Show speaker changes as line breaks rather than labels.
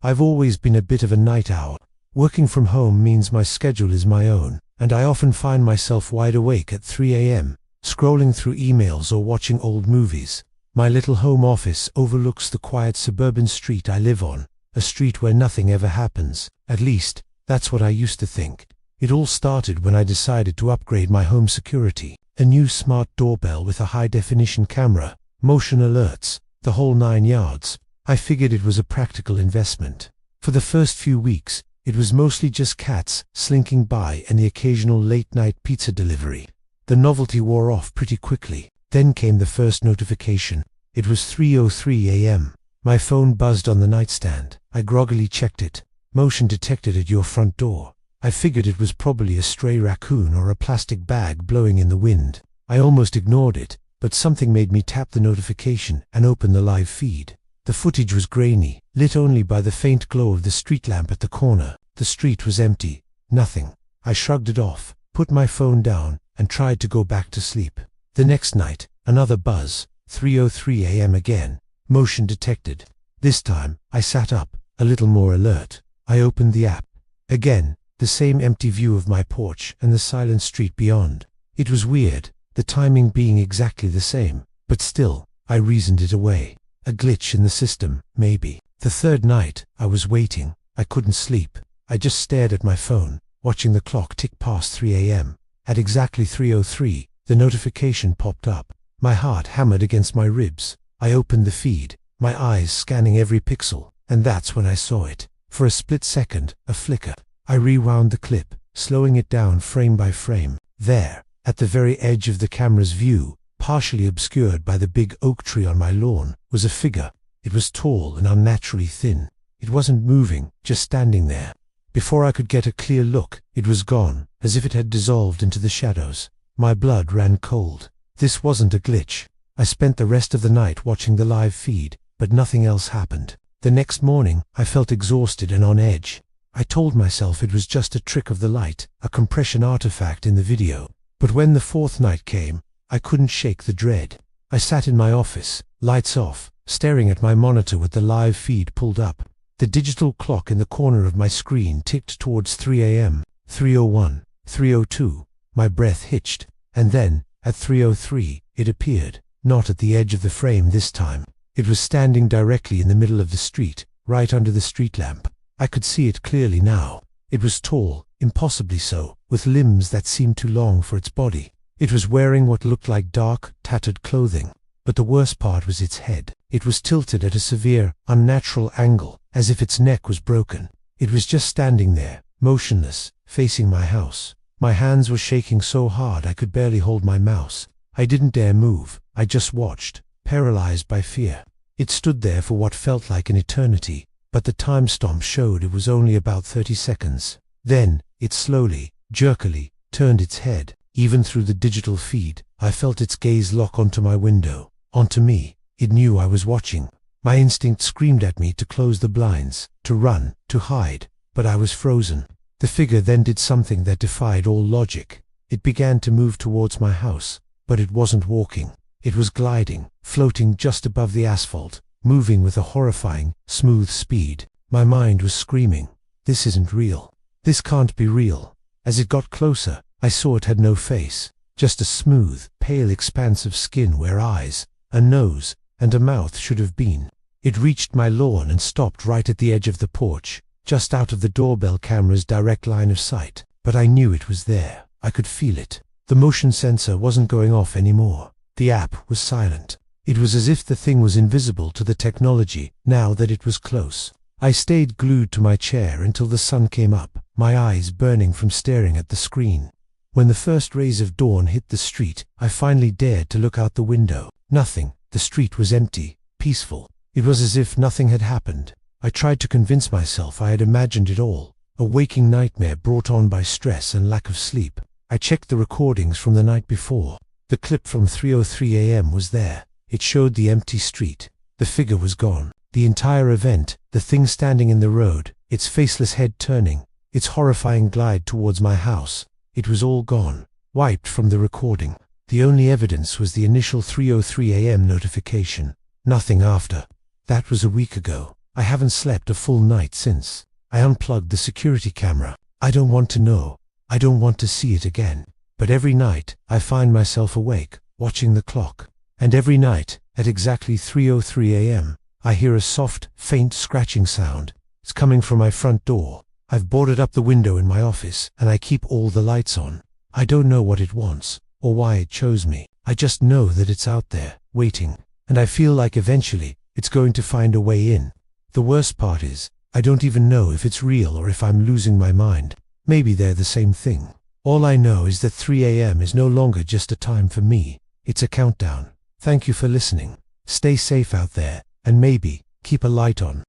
I've always been a bit of a night owl. Working from home means my schedule is my own, and I often find myself wide awake at 3 a.m., scrolling through emails or watching old movies. My little home office overlooks the quiet suburban street I live on, a street where nothing ever happens. At least, that's what I used to think. It all started when I decided to upgrade my home security. A new smart doorbell with a high-definition camera, motion alerts, the whole 9 yards. I figured it was a practical investment. For the first few weeks, it was mostly just cats slinking by and the occasional late-night pizza delivery. The novelty wore off pretty quickly. Then came the first notification. It was 3:03 a.m. My phone buzzed on the nightstand. I groggily checked it. Motion detected at your front door. I figured it was probably a stray raccoon or a plastic bag blowing in the wind. I almost ignored it, but something made me tap the notification and open the live feed. The footage was grainy, lit only by the faint glow of the street lamp at the corner. The street was empty. Nothing. I shrugged it off, put my phone down, and tried to go back to sleep. The next night, another buzz. 3:03 a.m. again. Motion detected. This time, I sat up, a little more alert. I opened the app. Again, the same empty view of my porch and the silent street beyond. It was weird, the timing being exactly the same, but still, I reasoned it away. A glitch in the system, maybe. The third night, I was waiting. I couldn't sleep. I just stared at my phone, watching the clock tick past 3 a.m. At exactly 3:03, the notification popped up. My heart hammered against my ribs. I opened the feed, my eyes scanning every pixel, and that's when I saw it. For a split second, a flicker. I rewound the clip, slowing it down frame by frame. There, at the very edge of the camera's view, partially obscured by the big oak tree on my lawn, was a figure. It was tall and unnaturally thin. It wasn't moving, just standing there. Before I could get a clear look, it was gone, as if it had dissolved into the shadows. My blood ran cold. This wasn't a glitch. I spent the rest of the night watching the live feed, but nothing else happened. The next morning, I felt exhausted and on edge. I told myself it was just a trick of the light, a compression artifact in the video. But when the fourth night came, I couldn't shake the dread. I sat in my office, lights off, staring at my monitor with the live feed pulled up. The digital clock in the corner of my screen ticked towards 3 a.m., 3:01, 3:02. My breath hitched, and then, at 3:03, it appeared, not at the edge of the frame this time. It was standing directly in the middle of the street, right under the street lamp. I could see it clearly now. It was tall, impossibly so, with limbs that seemed too long for its body. It was wearing what looked like dark, tattered clothing. But the worst part was its head. It was tilted at a severe, unnatural angle, as if its neck was broken. It was just standing there, motionless, facing my house. My hands were shaking so hard I could barely hold my mouse. I didn't dare move. I just watched, paralyzed by fear. It stood there for what felt like an eternity, but the timestamp showed it was only about 30 seconds. Then, it slowly, jerkily, turned its head. Even through the digital feed, I felt its gaze lock onto my window, onto me. It knew I was watching. My instinct screamed at me to close the blinds, to run, to hide, but I was frozen. The figure then did something that defied all logic. It began to move towards my house, but it wasn't walking. It was gliding, floating just above the asphalt, moving with a horrifying, smooth speed. My mind was screaming, "This isn't real. This can't be real." As it got closer, I saw it had no face, just a smooth, pale expanse of skin where eyes, a nose, and a mouth should have been. It reached my lawn and stopped right at the edge of the porch, just out of the doorbell camera's direct line of sight. But I knew it was there. I could feel it. The motion sensor wasn't going off anymore. The app was silent. It was as if the thing was invisible to the technology, now that it was close. I stayed glued to my chair until the sun came up, my eyes burning from staring at the screen. When the first rays of dawn hit the street, I finally dared to look out the window. Nothing. The street was empty, peaceful. It was as if nothing had happened. I tried to convince myself I had imagined it all, a waking nightmare brought on by stress and lack of sleep. I checked the recordings from the night before. The clip from 3:03 a.m. was there. It showed the empty street. The figure was gone. The entire event, the thing standing in the road, its faceless head turning, its horrifying glide towards my house, it was all gone, wiped from the recording. The only evidence was the initial 3:03 a.m. notification. Nothing after. That was a week ago. I haven't slept a full night since I unplugged the security camera. I don't want to know. I don't want to see it again. But every night, I find myself awake, watching the clock. And every night, at exactly 3:03 a.m., I hear a soft, faint scratching sound. It's coming from my front door. I've boarded up the window in my office, and I keep all the lights on. I don't know what it wants, or why it chose me. I just know that it's out there, waiting. And I feel like eventually, it's going to find a way in. The worst part is, I don't even know if it's real or if I'm losing my mind. Maybe they're the same thing. All I know is that 3 a.m. is no longer just a time for me. It's a countdown. Thank you for listening. Stay safe out there, and maybe keep a light on.